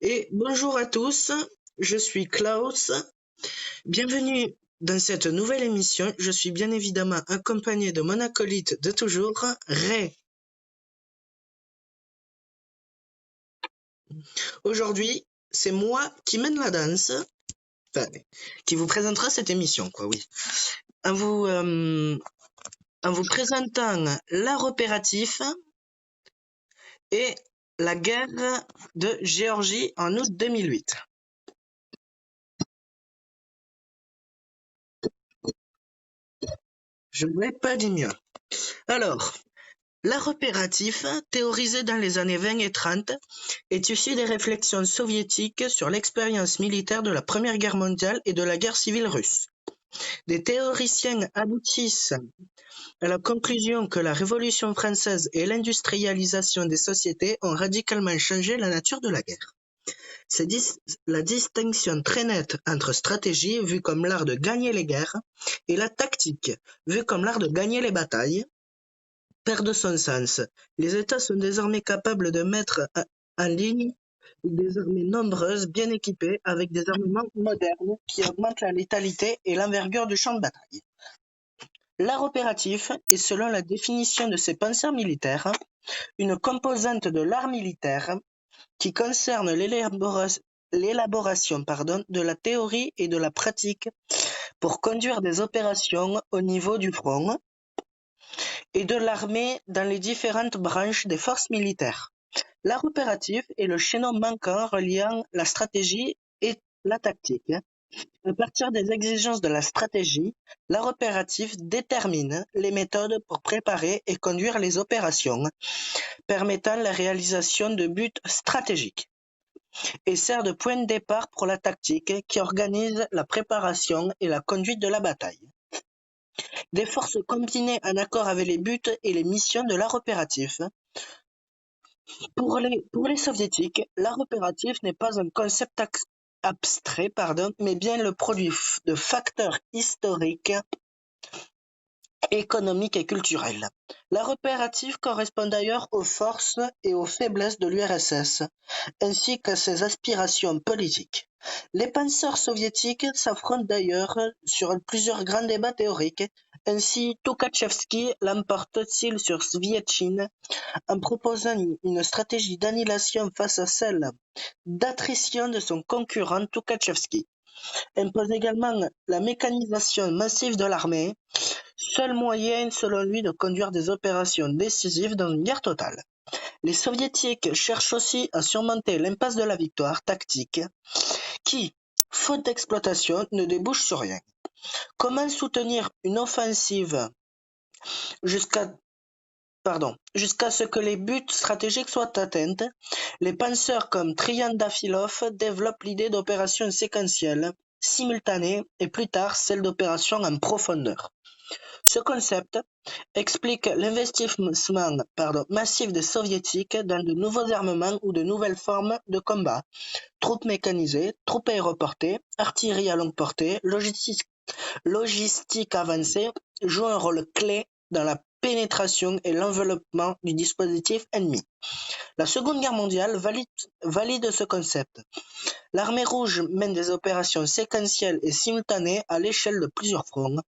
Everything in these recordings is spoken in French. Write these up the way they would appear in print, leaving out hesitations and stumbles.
Et bonjour à tous, je suis Klaus. Bienvenue dans cette nouvelle émission. Je suis bien évidemment accompagné de mon acolyte de toujours, Ray. Aujourd'hui, c'est moi qui mène la danse, enfin, qui vous présentera cette émission, quoi, oui. En vous présentant l'art opératif et la guerre de Géorgie en août 2008. Je n'aurais pas dit mieux. Alors, l'art opératif, théorisé dans les années 20 et 30, est issu des réflexions soviétiques sur l'expérience militaire de la Première Guerre mondiale et de la guerre civile russe. Des théoriciens aboutissent à la conclusion que la Révolution française et l'industrialisation des sociétés ont radicalement changé la nature de la guerre. C'est la distinction très nette entre stratégie, vue comme l'art de gagner les guerres, et la tactique, vue comme l'art de gagner les batailles, perd son sens. Les États sont désormais capables de mettre en ligne des armées nombreuses, bien équipées, avec des armements modernes qui augmentent la létalité et l'envergure du champ de bataille. L'art opératif est, selon la définition de ces penseurs militaires, une composante de l'art militaire qui concerne l'élaboration de la théorie et de la pratique pour conduire des opérations au niveau du front et de l'armée dans les différentes branches des forces militaires. L'art opératif est le chaînon manquant reliant la stratégie et la tactique. À partir des exigences de la stratégie, l'art opératif détermine les méthodes pour préparer et conduire les opérations, permettant la réalisation de buts stratégiques, et sert de point de départ pour la tactique qui organise la préparation et la conduite de la bataille. Des forces combinées en accord avec les buts et les missions de l'art opératif. Pour les soviétiques, l'art opératif n'est pas un concept abstrait, mais bien le produit de facteurs historiques, économiques et culturels. L'art opératif correspond d'ailleurs aux forces et aux faiblesses de l'URSS, ainsi qu'à ses aspirations politiques. Les penseurs soviétiques s'affrontent d'ailleurs sur plusieurs grands débats théoriques. Ainsi, Toukhatchevski l'emporte-t-il sur Svietchine en proposant une stratégie d'annihilation face à celle d'attrition de son concurrent Toukhatchevski. Impose également la mécanisation massive de l'armée, seul moyen selon lui de conduire des opérations décisives dans une guerre totale. Les soviétiques cherchent aussi à surmonter l'impasse de la victoire tactique qui, faute d'exploitation, ne débouche sur rien. Comment soutenir une offensive jusqu'à ce que les buts stratégiques soient atteints? Les penseurs comme Triandafilov développent l'idée d'opérations séquentielles, simultanées et plus tard celle d'opérations en profondeur. Ce concept explique l'investissement massif des soviétiques dans de nouveaux armements ou de nouvelles formes de combat. Troupes mécanisées, troupes aéroportées, artillerie à longue portée, logistique avancée jouent un rôle clé dans la pénétration et l'enveloppement du dispositif ennemi. La Seconde Guerre mondiale valide ce concept. L'armée rouge mène des opérations séquentielles et simultanées à l'échelle de plusieurs fronts,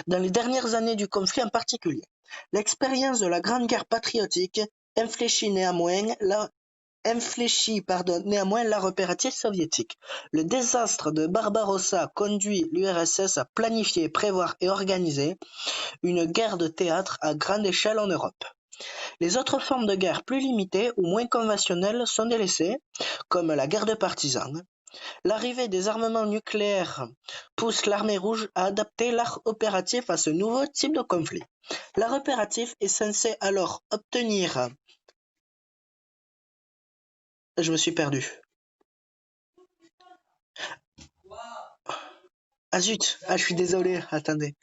dans les dernières années du conflit en particulier. L'expérience de la Grande Guerre patriotique infléchit néanmoins l'art opératif soviétique. Le désastre de Barbarossa conduit l'URSS à planifier, prévoir et organiser une guerre de théâtre à grande échelle en Europe. Les autres formes de guerre plus limitées ou moins conventionnelles sont délaissées, comme la guerre de partisans. L'arrivée des armements nucléaires pousse l'armée rouge à adapter l'art opératif à ce nouveau type de conflit. L'art opératif est censé alors obtenir... Je me suis perdu. Ah zut, je suis désolé, attendez.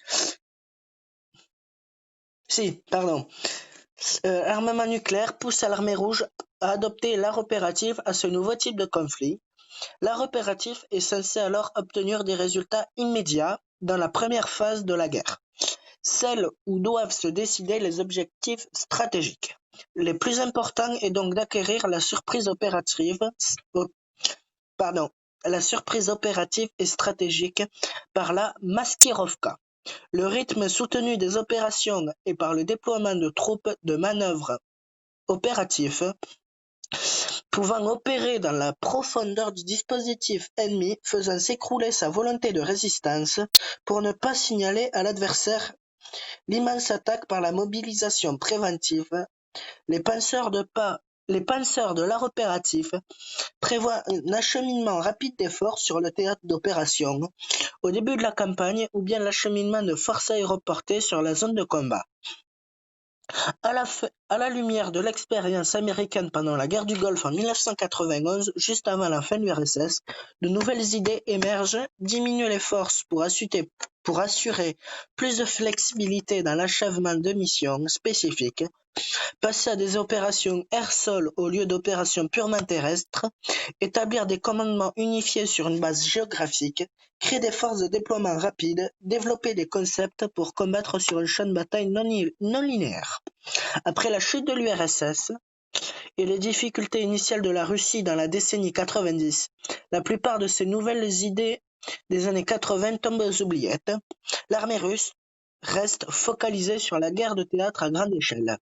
L'armement nucléaire pousse à l'armée rouge à adopter l'art opératif à ce nouveau type de conflit. L'art opératif est censé alors obtenir des résultats immédiats dans la première phase de la guerre, celle où doivent se décider les objectifs stratégiques. les plus importants est donc d'acquérir la surprise opérative et stratégique par la Maskirovka. Le rythme soutenu des opérations et par le déploiement de troupes de manœuvre opératifs pouvant opérer dans la profondeur du dispositif ennemi, faisant s'écrouler sa volonté de résistance pour ne pas signaler à l'adversaire l'immense attaque par la mobilisation préventive. Les penseurs de l'art opératif prévoient un acheminement rapide des forces sur le théâtre d'opération au début de la campagne ou bien l'acheminement de forces aéroportées sur la zone de combat. À la lumière de l'expérience américaine pendant la guerre du Golfe en 1991, juste avant la fin de l'URSS, de nouvelles idées émergent, diminuer les forces pour assurer plus de flexibilité dans l'achèvement de missions spécifiques, passer à des opérations air-sol au lieu d'opérations purement terrestres, établir des commandements unifiés sur une base géographique, créer des forces de déploiement rapide, développer des concepts pour combattre sur un champ de bataille non linéaire. Après la chute de l'URSS et les difficultés initiales de la Russie dans la décennie 90, la plupart de ces nouvelles idées des années 80 tombent aux oubliettes. L'armée russe reste focalisée sur la guerre de théâtre à grande échelle.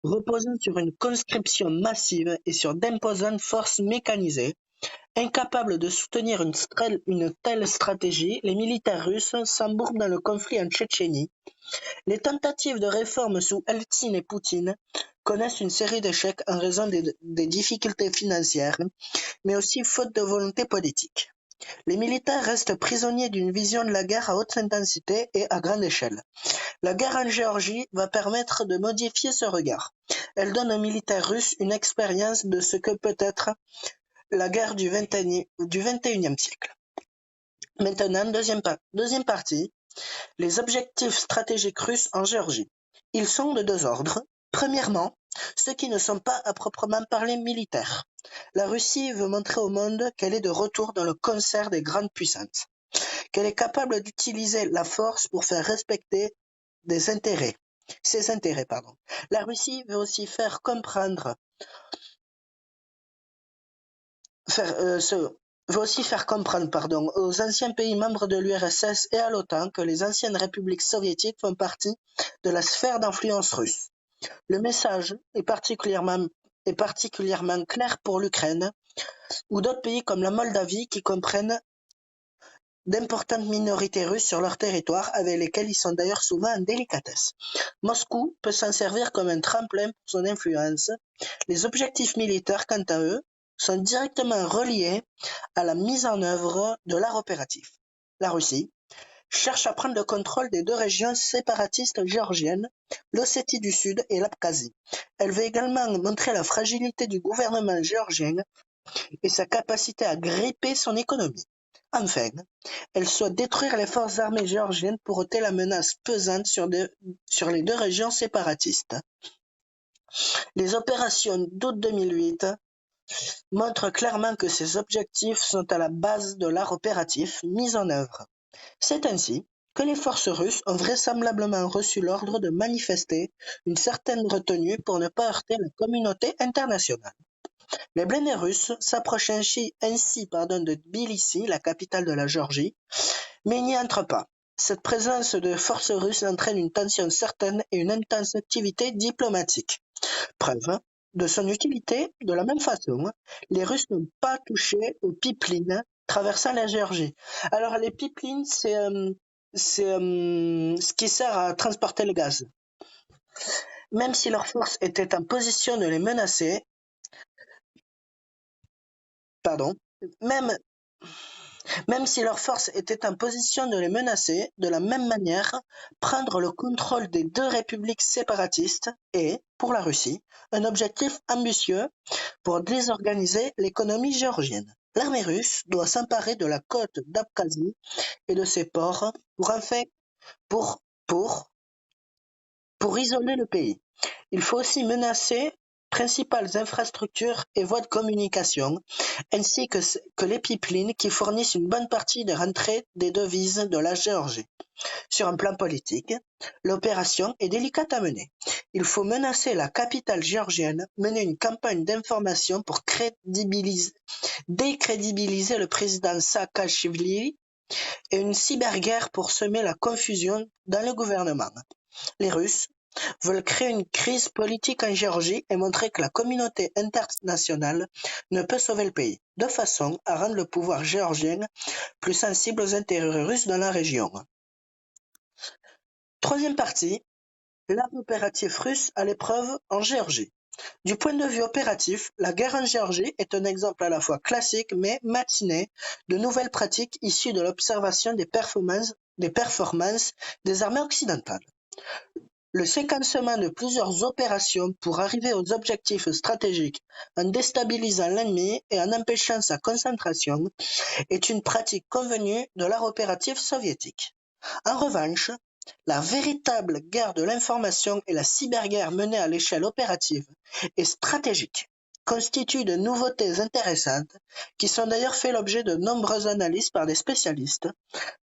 Reposant sur une conscription massive et sur d'imposantes forces mécanisées, incapables de soutenir une telle stratégie, les militaires russes s'embourbent dans le conflit en Tchétchénie. Les tentatives de réforme sous Eltsine et Poutine connaissent une série d'échecs en raison des difficultés financières, mais aussi faute de volonté politique. Les militaires restent prisonniers d'une vision de la guerre à haute intensité et à grande échelle. La guerre en Géorgie va permettre de modifier ce regard. Elle donne aux militaires russes une expérience de ce que peut être la guerre du XXIe siècle. Maintenant, deuxième partie, les objectifs stratégiques russes en Géorgie. Ils sont de deux ordres. Premièrement, ceux qui ne sont pas à proprement parler militaires. La Russie veut montrer au monde qu'elle est de retour dans le concert des grandes puissances, qu'elle est capable d'utiliser la force pour faire respecter ses intérêts. La Russie veut aussi faire comprendre aux anciens pays membres de l'URSS et à l'OTAN que les anciennes républiques soviétiques font partie de la sphère d'influence russe. Le message est particulièrement clair pour l'Ukraine ou d'autres pays comme la Moldavie qui comprennent d'importantes minorités russes sur leur territoire avec lesquelles ils sont d'ailleurs souvent en délicatesse. Moscou peut s'en servir comme un tremplin pour son influence. Les objectifs militaires, quant à eux, sont directement reliés à la mise en œuvre de l'art opératif. La Russie cherche à prendre le contrôle des deux régions séparatistes géorgiennes, l'Ossétie du Sud et l'Abkhazie. Elle veut également montrer la fragilité du gouvernement géorgien et sa capacité à gripper son économie. Enfin, elle souhaite détruire les forces armées géorgiennes pour ôter la menace pesante sur les deux régions séparatistes. Les opérations d'août 2008 montrent clairement que ces objectifs sont à la base de l'art opératif mis en œuvre. C'est ainsi que les forces russes ont vraisemblablement reçu l'ordre de manifester une certaine retenue pour ne pas heurter la communauté internationale. Les blindés russes s'approchent ainsi de Tbilissi, la capitale de la Géorgie, mais n'y entrent pas. Cette présence de forces russes entraîne une tension certaine et une intense activité diplomatique. Preuve de son utilité, de la même façon, les Russes n'ont pas touché aux pipelines traversant la Géorgie. Alors les pipelines, c'est ce qui sert à transporter le gaz. Même si leurs forces étaient en position de les menacer, de la même manière, prendre le contrôle des deux républiques séparatistes est, pour la Russie, un objectif ambitieux pour désorganiser l'économie géorgienne. L'armée russe doit s'emparer de la côte d'Abkhazie et de ses ports pour isoler le pays. Il faut aussi menacer principales infrastructures et voies de communication, ainsi que les pipelines qui fournissent une bonne partie des rentrées des devises de la Géorgie. Sur un plan politique, l'opération est délicate à mener. Il faut menacer la capitale géorgienne, mener une campagne d'information pour décrédibiliser le président Saakashvili et une cyberguerre pour semer la confusion dans le gouvernement. Les Russes veulent créer une crise politique en Géorgie et montrer que la communauté internationale ne peut sauver le pays, de façon à rendre le pouvoir géorgien plus sensible aux intérêts russes dans la région. Troisième partie, l'arme opérative russe à l'épreuve en Géorgie. Du point de vue opératif, la guerre en Géorgie est un exemple à la fois classique mais matiné de nouvelles pratiques issues de l'observation des performances des armées occidentales. Le séquencement de plusieurs opérations pour arriver aux objectifs stratégiques en déstabilisant l'ennemi et en empêchant sa concentration est une pratique convenue de l'art opératif soviétique. En revanche, la véritable guerre de l'information et la cyberguerre menée à l'échelle opérative et stratégique constituent de nouveautés intéressantes qui sont d'ailleurs fait l'objet de nombreuses analyses par des spécialistes.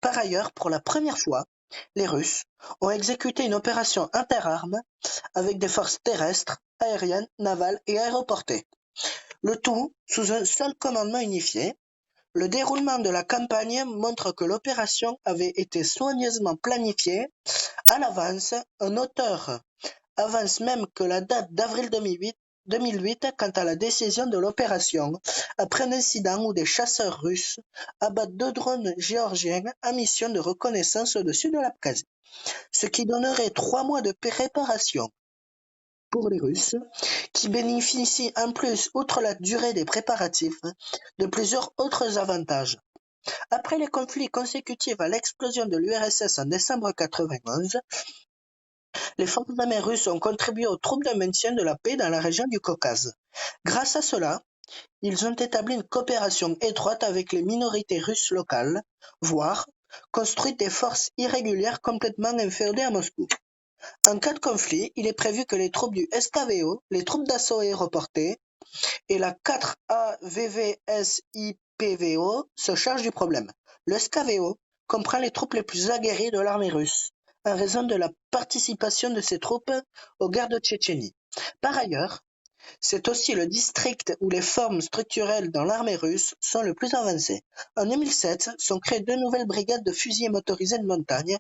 Par ailleurs, pour la première fois, les Russes ont exécuté une opération interarmes avec des forces terrestres, aériennes, navales et aéroportées. Le tout sous un seul commandement unifié. Le déroulement de la campagne montre que l'opération avait été soigneusement planifiée à l'avance. Un auteur avance même que la date d'avril 2008 quant à la décision de l'opération, après un incident où des chasseurs russes abattent 2 drones géorgiens en mission de reconnaissance au-dessus de l'Abkhazie, ce qui donnerait 3 mois de préparation pour les Russes, qui bénéficient en plus, outre la durée des préparatifs, de plusieurs autres avantages. Après les conflits consécutifs à l'explosion de l'URSS en décembre 1991, les forces armées russes ont contribué aux troupes de maintien de la paix dans la région du Caucase. Grâce à cela, ils ont établi une coopération étroite avec les minorités russes locales, voire construit des forces irrégulières complètement inféodées à Moscou. En cas de conflit, il est prévu que les troupes du SKVO, les troupes d'assaut aéroportées et la 4AVVSIPVO se chargent du problème. Le SKVO comprend les troupes les plus aguerries de l'armée russe, en raison de la participation de ces troupes aux guerres de Tchétchénie. Par ailleurs, c'est aussi le district où les formes structurelles dans l'armée russe sont le plus avancées. En 2007, sont créées 2 nouvelles brigades de fusiliers motorisés de montagne,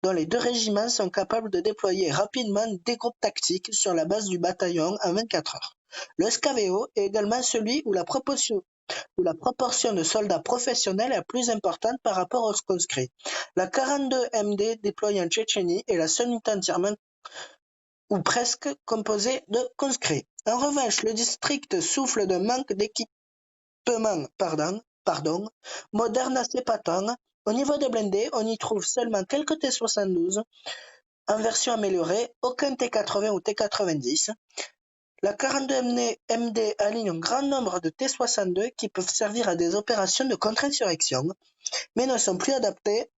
dont les 2 régiments sont capables de déployer rapidement des groupes tactiques sur la base du bataillon en 24 heures. Le SKVO est également celui où la proportion de soldats professionnels est la plus importante par rapport aux conscrits. La 42 MD déployée en Tchétchénie est la seule unité entièrement ou presque composée de conscrits. En revanche, le district souffre d'un manque d'équipement moderne assez patent. Au niveau des blindés, on y trouve seulement quelques T-72 en version améliorée, aucun T-80 ou T-90. La 42 MD aligne un grand nombre de T-62 qui peuvent servir à des opérations de contre-insurrection, mais ne sont plus adaptés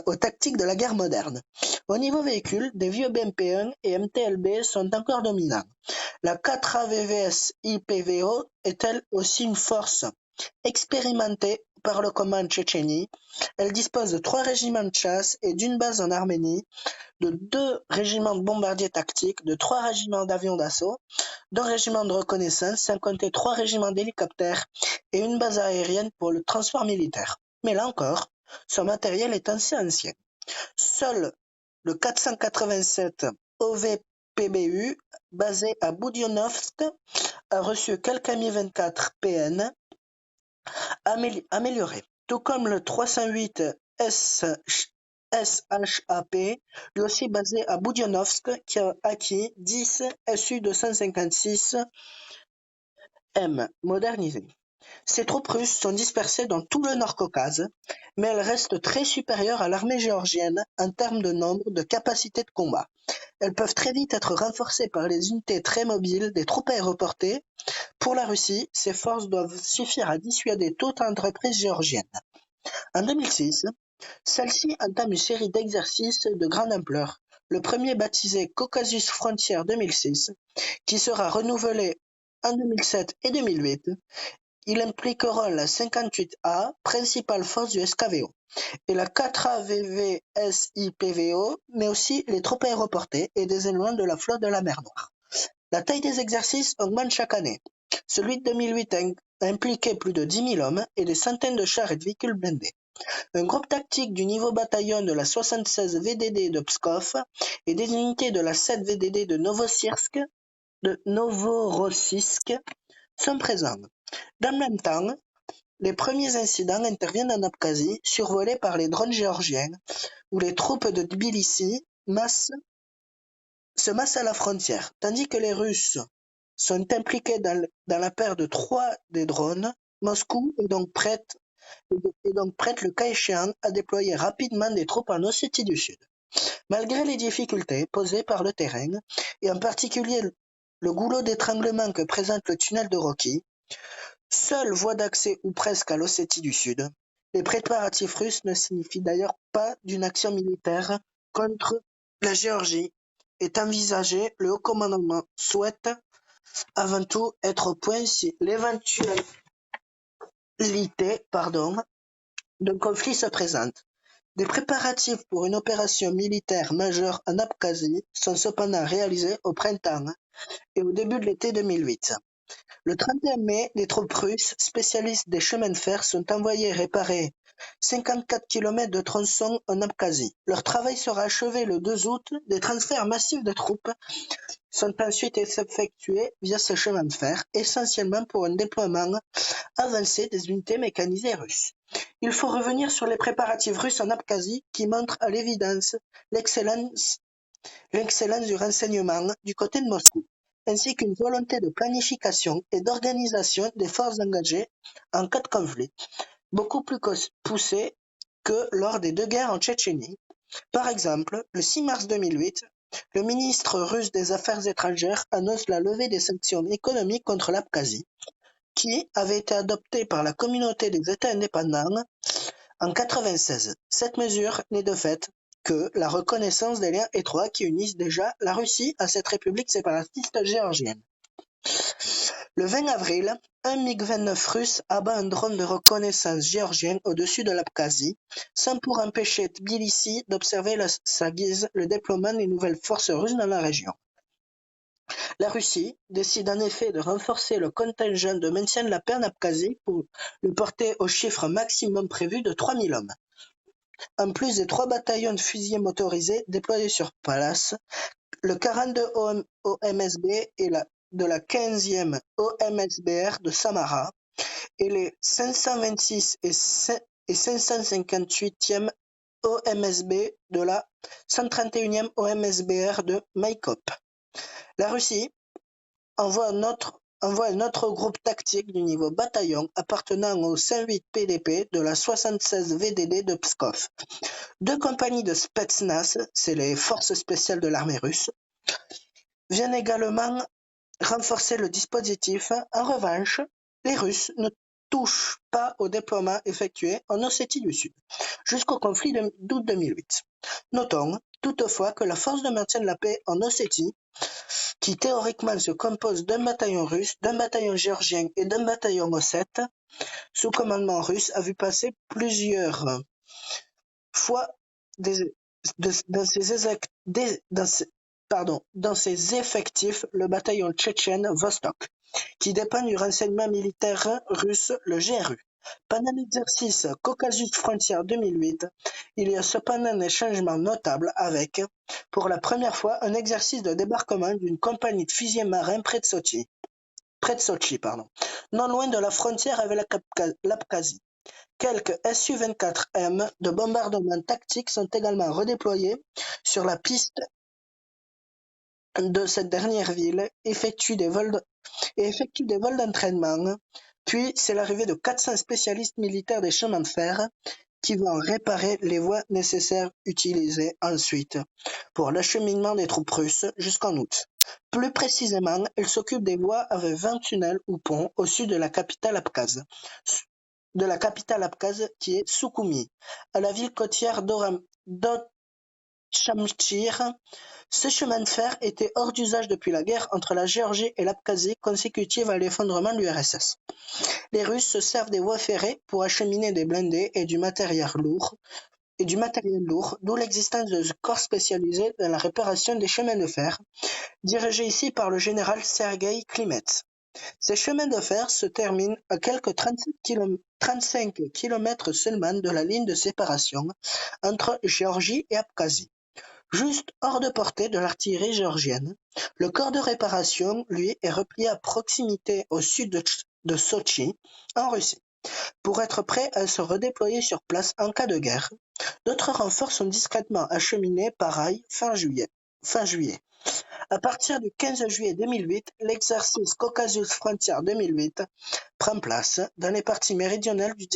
aux tactiques de la guerre moderne. Au niveau véhicule, des vieux BMP-1 et MTLB sont encore dominants. La 4AVVS IPVO est elle aussi une force expérimentée par le command Tchétchénie. Elle dispose de 3 régiments de chasse et d'une base en Arménie, de 2 régiments de bombardiers tactiques, de 3 régiments d'avions d'assaut, d'1 régiment de reconnaissance, sans compter 3 régiments d'hélicoptères et une base aérienne pour le transport militaire. Mais là encore, son matériel est assez ancien. Seul le 487 OVPBU, basé à Boudionovsk, a reçu quelques Mi-24 PN améliorés, tout comme le 308 SHAP, lui aussi basé à Boudionovsk, qui a acquis 10 Su-256M modernisés. Ces troupes russes sont dispersées dans tout le Nord-Caucase, mais elles restent très supérieures à l'armée géorgienne en termes de nombre, de capacité de combat. Elles peuvent très vite être renforcées par les unités très mobiles des troupes aéroportées. Pour la Russie, ces forces doivent suffire à dissuader toute entreprise géorgienne. En 2006, celle-ci entame une série d'exercices de grande ampleur, le premier baptisé Caucasus Frontier 2006, qui sera renouvelé en 2007 et 2008. Il impliquera la 58A, principale force du SKVO, et la 4AVVSIPVO, mais aussi les troupes aéroportées et des éléments de la flotte de la mer Noire. La taille des exercices augmente chaque année. Celui de 2008 a impliqué plus de 10 000 hommes et des centaines de chars et de véhicules blindés. Un groupe tactique du niveau bataillon de la 76 VDD de Pskov et des unités de la 7 VDD de Novorossiysk sont présents. Dans le même temps, les premiers incidents interviennent en Abkhazie, survolés par les drones géorgiens, où les troupes de Tbilissi se massent à la frontière, tandis que les Russes sont impliqués dans la perte de 3 des drones. Moscou est donc prête, le cas échéant, à déployer rapidement des troupes en Ossétie du Sud. Malgré les difficultés posées par le terrain, et en particulier le goulot d'étranglement que présente le tunnel de Rocky, seule voie d'accès ou presque à l'Ossétie du Sud, les préparatifs russes ne signifient d'ailleurs pas d'une action militaire contre la Géorgie est envisagée. Le haut commandement souhaite avant tout être au point si l'éventualité d'un conflit se présente. Des préparatifs pour une opération militaire majeure en Abkhazie sont cependant réalisés au printemps et au début de l'été 2008. Le 31 mai, les troupes russes, spécialistes des chemins de fer, sont envoyées réparer 54 km de tronçons en Abkhazie. Leur travail sera achevé le 2 août. Des transferts massifs de troupes sont ensuite effectués via ces chemins de fer, essentiellement pour un déploiement avancé des unités mécanisées russes. Il faut revenir sur les préparatifs russes en Abkhazie qui montrent à l'évidence l'excellence du renseignement du côté de Moscou, ainsi qu'une volonté de planification et d'organisation des forces engagées en cas de conflit, beaucoup plus poussée que lors des 2 guerres en Tchétchénie. Par exemple, le 6 mars 2008, le ministre russe des Affaires étrangères annonce la levée des sanctions économiques contre l'Abkhazie, qui avait été adoptée par la communauté des États indépendants en 1996. Cette mesure n'est de fait que la reconnaissance des liens étroits qui unissent déjà la Russie à cette république séparatiste géorgienne. Le 20 avril, un MiG-29 russe abat un drone de reconnaissance géorgien au-dessus de l'Abkhazie, sans pour empêcher Tbilissi d'observer sa guise le déploiement des nouvelles forces russes dans la région. La Russie décide en effet de renforcer le contingent de maintien de la paix en Abkhazie pour le porter au chiffre maximum prévu de 3 000 hommes. En plus des 3 bataillons de fusiliers motorisés déployés sur place, le 42 OMSB et de la 15e OMSBR de Samara et les 526 et 558e OMSB de la 131e OMSBR de Maïkop. La Russie envoie un autre groupe tactique du niveau bataillon appartenant au 108 PDP de la 76 VDD de Pskov. 2 compagnies de Spetsnaz, c'est les forces spéciales de l'armée russe, viennent également renforcer le dispositif. En revanche, les Russes ne touchent pas au déploiement effectué en Ossétie du Sud jusqu'au conflit d'août 2008. Notons toutefois que la force de maintien de la paix en Ossétie, qui théoriquement se compose d'un bataillon russe, d'un bataillon géorgien et d'un bataillon ossète, sous commandement russe, a vu passer plusieurs fois dans ses effectifs le bataillon tchétchène Vostok, qui dépend du renseignement militaire russe, le GRU. Pendant l'exercice Caucasus Frontier 2008, il y a cependant des changements notables avec, pour la première fois, un exercice de débarquement d'une compagnie de fusiliers marins près de Sochi, non loin de la frontière avec l'Abkhazie. Quelques Su-24M de bombardement tactique sont également redéployés sur la piste de cette dernière ville, effectuent des vols d'entraînement. Puis c'est l'arrivée de 400 spécialistes militaires des chemins de fer qui vont réparer les voies nécessaires utilisées ensuite pour l'acheminement des troupes russes jusqu'en août. Plus précisément, ils s'occupent des voies avec 20 tunnels ou ponts au sud de la capitale abkhaze qui est Soukoumi, à la ville côtière Chamchir. Ce chemin de fer était hors d'usage depuis la guerre entre la Géorgie et l'Abkhazie consécutive à l'effondrement de l'URSS. Les Russes se servent des voies ferrées pour acheminer des blindés et du matériel lourd, d'où l'existence de corps spécialisés dans la réparation des chemins de fer, dirigés ici par le général Sergueï Klimets. Ces chemins de fer se terminent à quelques 35 km seulement de la ligne de séparation entre Géorgie et Abkhazie. Juste hors de portée de l'artillerie géorgienne, le corps de réparation, lui, est replié à proximité au sud de Sotchi, en Russie, pour être prêt à se redéployer sur place en cas de guerre. D'autres renforts sont discrètement acheminés par rail fin juillet. À partir du 15 juillet 2008, l'exercice Caucasus Frontier 2008 prend place dans les parties méridionales du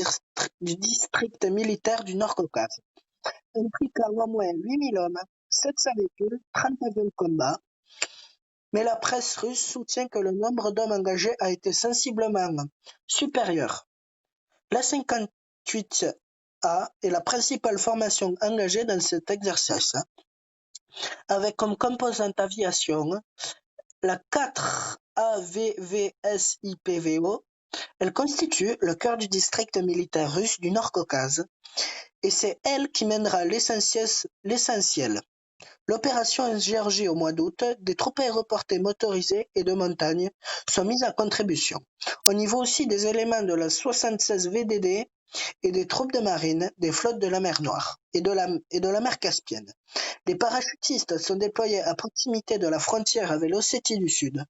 district militaire du Nord-Caucase, impliquant au moins 8000 hommes, 700 véhicules, 30 avions de combat, mais la presse russe soutient que le nombre d'hommes engagés a été sensiblement supérieur. La 58A est la principale formation engagée dans cet exercice, avec comme composante aviation la 4 AVVSIPVO. Elle constitue le cœur du district militaire russe du Nord-Caucase, et c'est elle qui mènera l'essentiel. L'opération en Géorgie au mois d'août, des troupes aéroportées motorisées et de montagne sont mises à contribution. Au niveau aussi des éléments de la 76 VDD et des troupes de marine des flottes de la mer Noire et de la mer Caspienne. Les parachutistes sont déployés à proximité de la frontière avec l'Ossétie du Sud,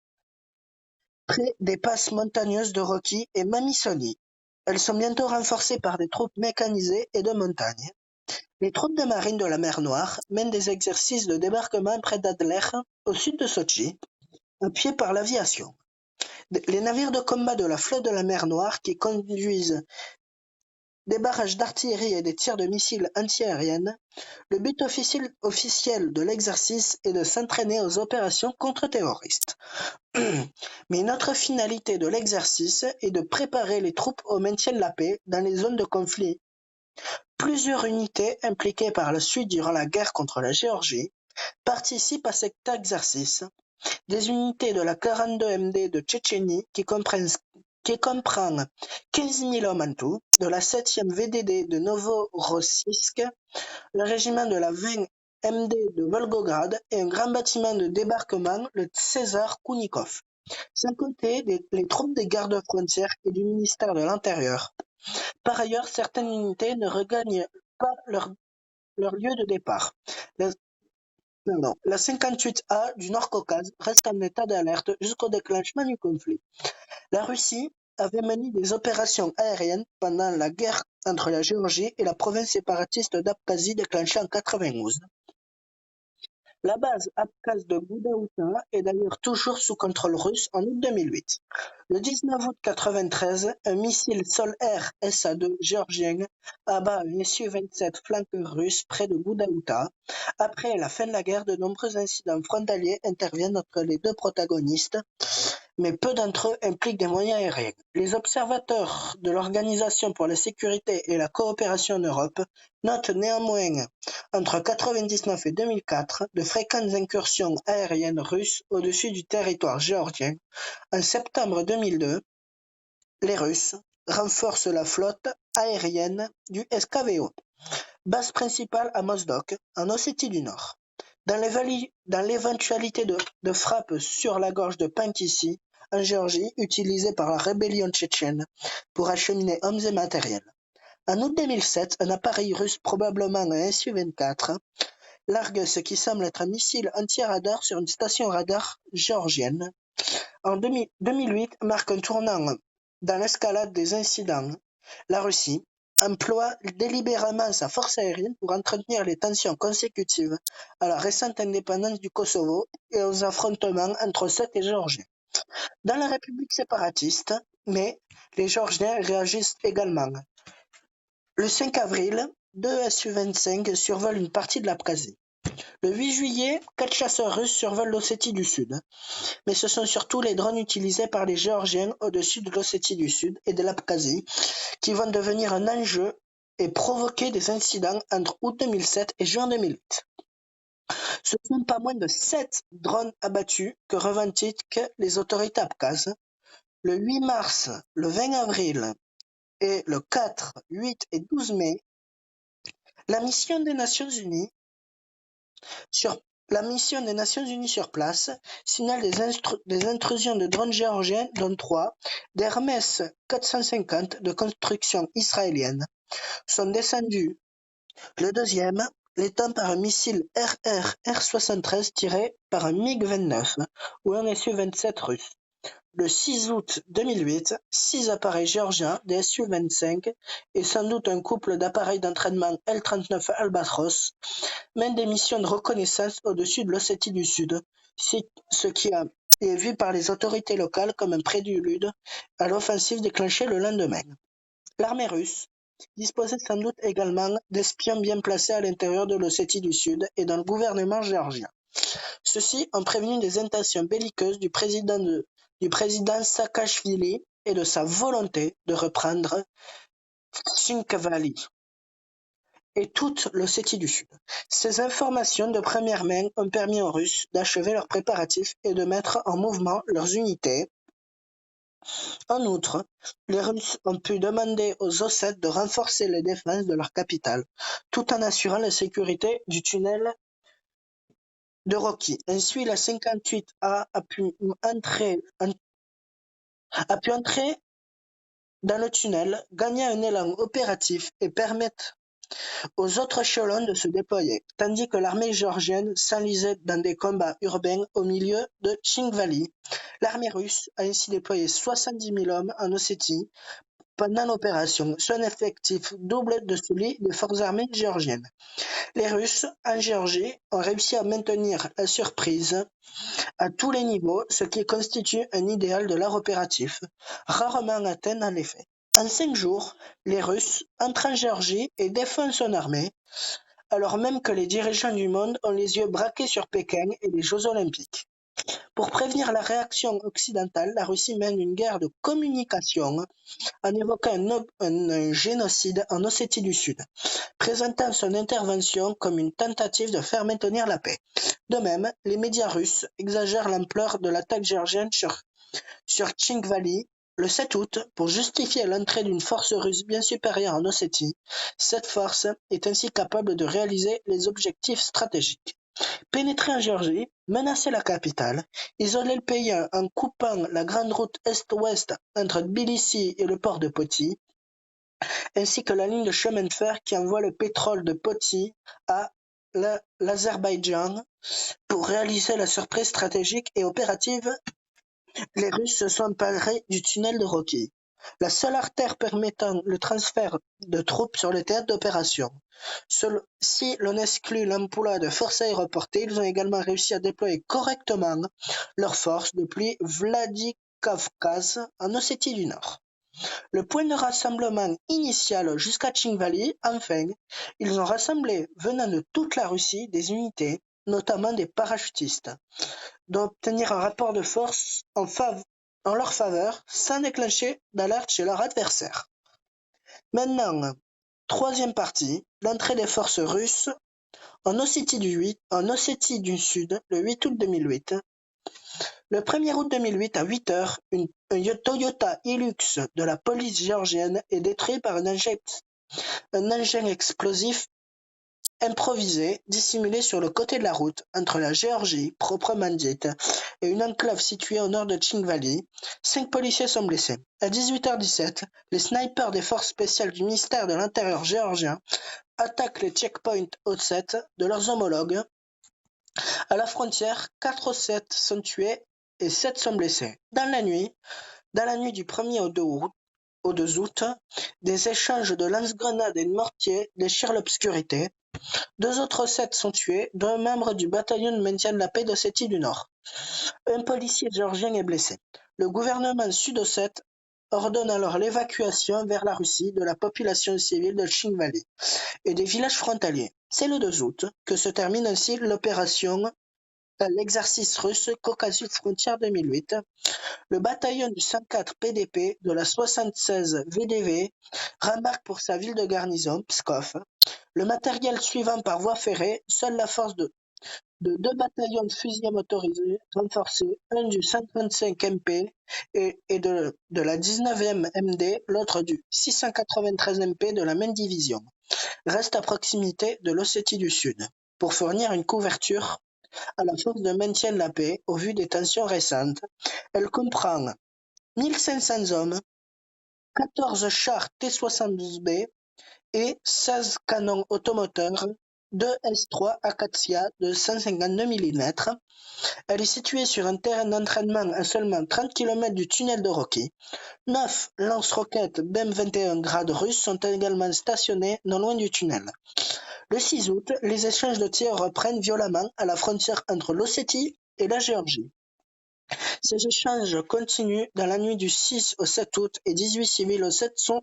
près des passes montagneuses de Rocky et Mamissoni. Elles sont bientôt renforcées par des troupes mécanisées et de montagne. Les troupes de marine de la mer Noire mènent des exercices de débarquement près d'Adler, au sud de Sotchi, appuyés par l'aviation. Les navires de combat de la flotte de la mer Noire qui conduisent des barrages d'artillerie et des tirs de missiles antiaériennes. Le but officiel de l'exercice est de s'entraîner aux opérations contre-terroristes. Mais une autre finalité de l'exercice est de préparer les troupes au maintien de la paix dans les zones de conflit. Plusieurs unités impliquées par la suite durant la guerre contre la Géorgie participent à cet exercice. Des unités de la 42 MD de Tchétchénie qui comprend 15 000 hommes en tout, de la 7e VDD de Novorossiysk, le régiment de la 20 MD de Volgograd et un grand bâtiment de débarquement, le Tsezar Kounikov, sans compter les troupes des gardes-frontières et du ministère de l'Intérieur. Par ailleurs, certaines unités ne regagnent pas leur lieu de départ. La 58A du Nord-Caucase reste en état d'alerte jusqu'au déclenchement du conflit. La Russie avait mené des opérations aériennes pendant la guerre entre la Géorgie et la province séparatiste d'Abkhazie déclenchée en 1991. La base abkhaze de Goudaouta est d'ailleurs toujours sous contrôle russe en août 2008. Le 19 août 1993, un missile sol-air SA-2 géorgien abat un Su-27 flanqueur russe près de Goudaouta. Après la fin de la guerre, de nombreux incidents frontaliers interviennent entre les deux protagonistes, mais peu d'entre eux impliquent des moyens aériens. Les observateurs de l'Organisation pour la sécurité et la coopération en Europe notent néanmoins entre 1999 et 2004 de fréquentes incursions aériennes russes au-dessus du territoire géorgien. En septembre 2002, les Russes renforcent la flotte aérienne du SKVO, base principale à Mozdok, en Ossétie du Nord. Dans l'éventualité de frappes sur la gorge de Pankissi, en Géorgie, utilisée par la rébellion tchétchène pour acheminer hommes et matériel. En août 2007, un appareil russe, probablement un Su-24, largue ce qui semble être un missile anti-radar sur une station radar géorgienne. En 2008 marque un tournant dans l'escalade des incidents. La Russie emploie délibérément sa force aérienne pour entretenir les tensions consécutives à la récente indépendance du Kosovo et aux affrontements entre Ossètes et Géorgiens. Dans la République séparatiste, mais les Géorgiens réagissent également. Le 5 avril, 2 Su-25 survolent une partie de l'Abkhazie. Le 8 juillet, 4 chasseurs russes survolent l'Ossétie du Sud, mais ce sont surtout les drones utilisés par les Géorgiens au-dessus de l'Ossétie du Sud et de l'Abkhazie qui vont devenir un enjeu et provoquer des incidents entre août 2007 et juin 2008. Ce sont pas moins de 7 drones abattus que revendiquent les autorités abkhazes. Le 8 mars, le 20 avril et le 4, 8 et 12 mai, la mission des Nations Unies sur sur place signale des intrusions de drones géorgiens, dont 3, d'Hermès 450 de construction israélienne, sont descendus. Le deuxième l'étant par un missile RR-R73 tiré par un MiG-29 ou un Su-27 russe. Le 6 août 2008, 6 appareils géorgiens, des Su-25 et sans doute un couple d'appareils d'entraînement L-39 Albatros mènent des missions de reconnaissance au-dessus de l'Ossétie du Sud, ce qui est vu par les autorités locales comme un prélude à l'offensive déclenchée le lendemain. L'armée russe disposait sans doute également d'espions bien placés à l'intérieur de l'Ossétie du Sud et dans le gouvernement géorgien. Ceux-ci ont prévenu des intentions belliqueuses du président Saakachvili et de sa volonté de reprendre Tchinkvali et toute l'Ossétie du Sud. Ces informations de première main ont permis aux Russes d'achever leurs préparatifs et de mettre en mouvement leurs unités. En outre, les Russes ont pu demander aux Ossètes de renforcer les défenses de leur capitale, tout en assurant la sécurité du tunnel de Rocky. Ainsi, la 58A a pu entrer dans le tunnel, gagner un élan opératif et permettre aux autres échelons de se déployer, tandis que l'armée géorgienne s'enlisait dans des combats urbains au milieu de Tchinkvali. L'armée russe a ainsi déployé 70 000 hommes en Ossétie pendant l'opération, soit un effectif double de celui des forces armées géorgiennes. Les Russes, en Géorgie, ont réussi à maintenir la surprise à tous les niveaux, ce qui constitue un idéal de l'art opératif, rarement atteint dans les faits. En 5 jours, les Russes entrent en Géorgie et défendent son armée, alors même que les dirigeants du monde ont les yeux braqués sur Pékin et les Jeux Olympiques. Pour prévenir la réaction occidentale, la Russie mène une guerre de communication en évoquant un génocide en Ossétie du Sud, présentant son intervention comme une tentative de faire maintenir la paix. De même, les médias russes exagèrent l'ampleur de l'attaque géorgienne sur Tchinkvali le 7 août pour justifier l'entrée d'une force russe bien supérieure en Ossétie. Cette force est ainsi capable de réaliser les objectifs stratégiques. Pénétrer en Géorgie, menacer la capitale, isoler le pays en coupant la grande route est-ouest entre Tbilissi et le port de Poti, ainsi que la ligne de chemin de fer qui envoie le pétrole de Poti à l'Azerbaïdjan. Pour réaliser la surprise stratégique et opérative, les Russes se sont emparés du tunnel de Rocky, la seule artère permettant le transfert de troupes sur le théâtre d'opération. Si l'on exclut l'emploi de forces aéroportées, ils ont également réussi à déployer correctement leurs forces depuis Vladikavkaz en Ossétie du Nord. Le point de rassemblement initial jusqu'à Tchinkvali, enfin, ils ont rassemblé, venant de toute la Russie, des unités, notamment des parachutistes, d'obtenir un rapport de force en leur faveur sans déclencher d'alerte chez leur adversaire. Maintenant, troisième partie, l'entrée des forces russes en Ossétie du Sud le 8 août 2008. Le 1er août 2008 à 8 heures, un Toyota Hilux de la police géorgienne est détruit par un engin explosif improvisé dissimulé sur le côté de la route entre la Géorgie, proprement dite, et une enclave située au nord de Tchinkvali. 5 policiers sont blessés. À 18h17, les snipers des forces spéciales du ministère de l'Intérieur géorgien attaquent les checkpoints Ossètes de leurs homologues. À la frontière, 4 Ossètes sont tués et 7 sont blessés. Dans la nuit du 1er au 2 août, des échanges de lance-grenades et de mortiers déchirent l'obscurité. 2 autres Ossètes sont tués, dont un membre du bataillon de maintien de la paix d'Ossétie du Nord. Un policier géorgien est blessé. Le gouvernement sud-ossète ordonne alors l'évacuation vers la Russie de la population civile de Tchinkvali et des villages frontaliers. C'est le 2 août que se termine ainsi l'exercice russe Caucasus Frontière 2008. Le bataillon du 104 PDP de la 76 VDV rembarque pour sa ville de garnison, Pskov. Le matériel suivant par voie ferrée, seule la force de de 2 bataillons de fusiliers motorisés renforcés, un du 135 MP et de la 19e MD, l'autre du 693 MP de la même division, restent à proximité de l'Ossétie du Sud pour fournir une couverture à la force de maintien de la paix au vu des tensions récentes. Elle comprend 1500 hommes, 14 chars T-72B et 16 canons automoteurs, 2 S-3 Acacia de 152 mm. Elle est située sur un terrain d'entraînement à seulement 30 km du tunnel de Rocky. 9 lance-roquettes BM-21 grade russes sont également stationnés non loin du tunnel. Le 6 août, les échanges de tirs reprennent violemment à la frontière entre l'Ossétie et la Géorgie. Ces échanges continuent dans la nuit du 6 au 7 août et 18 civils au 7 sont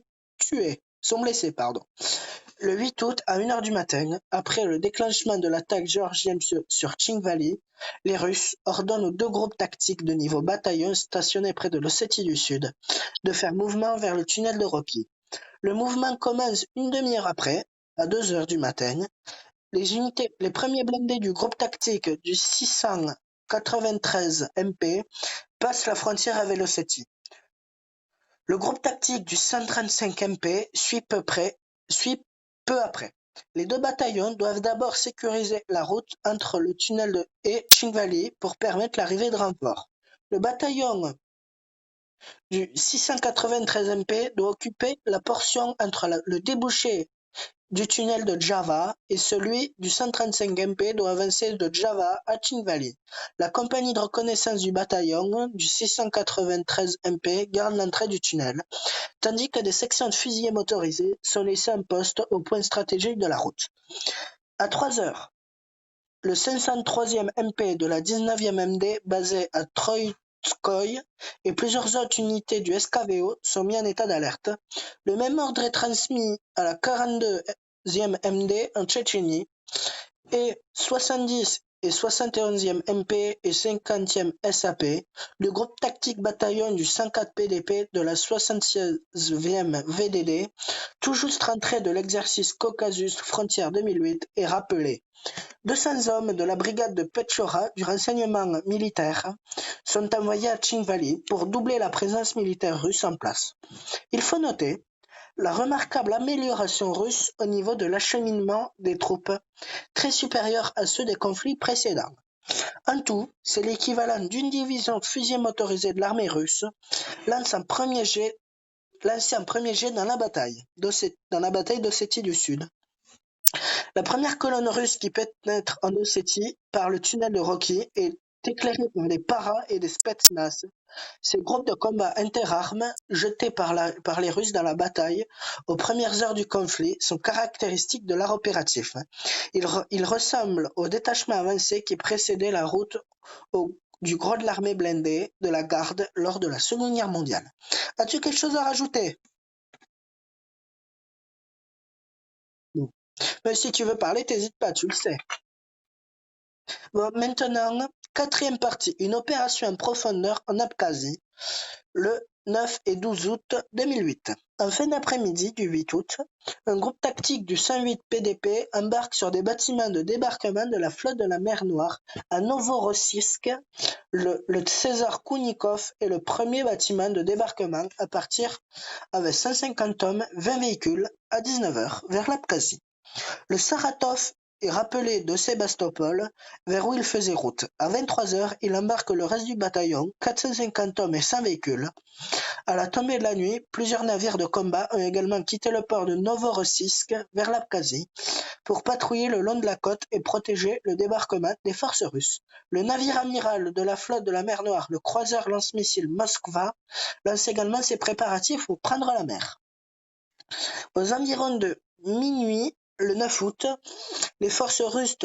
blessés. Le 8 août, à 1h du matin, après le déclenchement de l'attaque géorgienne sur Tchingvali, les Russes ordonnent aux 2 groupes tactiques de niveau bataillon stationnés près de l'Ossétie du Sud de faire mouvement vers le tunnel de Rocky. Le mouvement commence une demi-heure après, à 2h du matin. Les premiers blindés du groupe tactique du 693 MP passent la frontière avec l'Ossétie. Le groupe tactique du 135 MP suit peu après. Les 2 bataillons doivent d'abord sécuriser la route entre le tunnel et Tchingvali pour permettre l'arrivée de renforts. Le bataillon du 693 MP doit occuper la portion entre le débouché du tunnel de Java et celui du 135 MP doit avancer de Java à Tchingvali. La compagnie de reconnaissance du bataillon du 693 MP garde l'entrée du tunnel, tandis que des sections de fusiliers motorisés sont laissées en poste au point stratégique de la route. À 3h, le 503e MP de la 19e MD, basé à Troïtskoï, et plusieurs autres unités du SKVO sont mis en état d'alerte. Le même ordre est transmis à la 42e MD en Tchétchénie et 70 et 71e MP et 50e SAP, le groupe tactique bataillon du 104 PDP de la 76e VDD, tout juste rentré de l'exercice Caucasus Frontière 2008, est rappelé. 200 hommes de la brigade de Petchora du renseignement militaire sont envoyés à Tchingvali pour doubler la présence militaire russe en place. Il faut noter la remarquable amélioration russe au niveau de l'acheminement des troupes, très supérieur à ceux des conflits précédents. En tout, c'est l'équivalent d'une division de fusiliers motorisés de l'armée russe lancée en premier jet dans la bataille d'Ossétie du Sud. La première colonne russe qui pénètre en Ossétie par le tunnel de Rocky est éclairée par des paras et des spetsnaz. Ces groupes de combat interarmes, jetés par les Russes dans la bataille aux premières heures du conflit, sont caractéristiques de l'art opératif. Ils ressemblent aux détachements avancés qui précédaient la route du gros de l'armée blindée de la garde lors de la Seconde Guerre mondiale. As-tu quelque chose à rajouter? Non. Mais si tu veux parler, t'hésites pas, tu le sais. Bon, maintenant, 4e partie, une opération en profondeur en Abkhazie, le 9 et 12 août 2008. En fin d'après-midi du 8 août, un groupe tactique du 108 PDP embarque sur des bâtiments de débarquement de la flotte de la mer Noire à Novorossiysk. Le César Kounikov est le premier bâtiment de débarquement à partir avec 150 hommes, 20 véhicules à 19h vers l'Abkhazie. Le Saratov est rappelé de Sébastopol, vers où il faisait route. À 23h, il embarque le reste du bataillon, 450 hommes et 100 véhicules. À la tombée de la nuit, plusieurs navires de combat ont également quitté le port de Novorossiysk vers l'Abkhazie pour patrouiller le long de la côte et protéger le débarquement des forces russes. Le navire amiral de la flotte de la mer Noire, le croiseur lance-missile Moskva, lance également ses préparatifs pour prendre la mer. Aux environs de minuit, le 9 août, les forces russes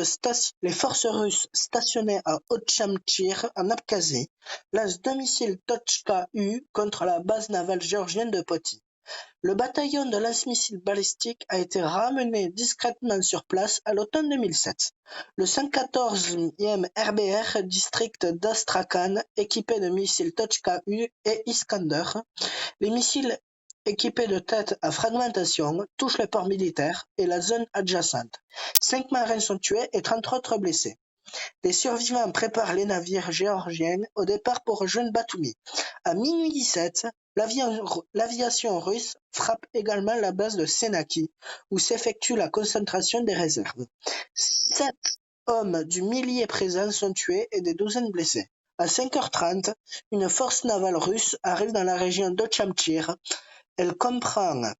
stationnées à Otchamtchir, en Abkhazie, lancent 2 missiles Tochka-U contre la base navale géorgienne de Poti. Le bataillon de lance-missiles balistiques a été ramené discrètement sur place à l'automne 2007. Le 114e RBR district d'Astrakhan, équipé de missiles Tochka-U et Iskander. Les missiles équipés de têtes à fragmentation touchent le port militaire et la zone adjacente. 5 marins sont tués et 30 autres blessés. Les survivants préparent les navires géorgiens au départ pour rejoindre Batumi. À minuit 17, l'aviation russe frappe également la base de Senaki, où s'effectue la concentration des réserves. 7 hommes du millier présents sont tués et des douzaines blessés. À 5h30, une force navale russe arrive dans la région d'Ochamchir. Elle comprend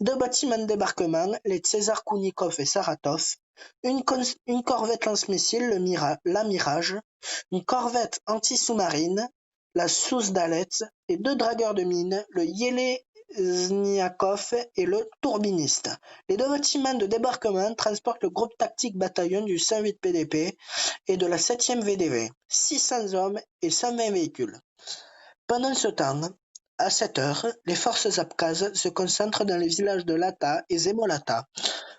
2 bâtiments de débarquement, les Tsezar Kounikov et Saratov, une corvette lance-missiles, la Mirage, une corvette anti-sous-marine, la Sousdalet, et 2 dragueurs de mines, le Yelezniakov et le Tourbiniste. Les 2 bâtiments de débarquement transportent le groupe tactique bataillon du 108 PDP et de la 7e VDV, 600 hommes et 120 véhicules. Pendant ce temps, à 7h, les forces abkhazes se concentrent dans les villages de Lata et Zemolata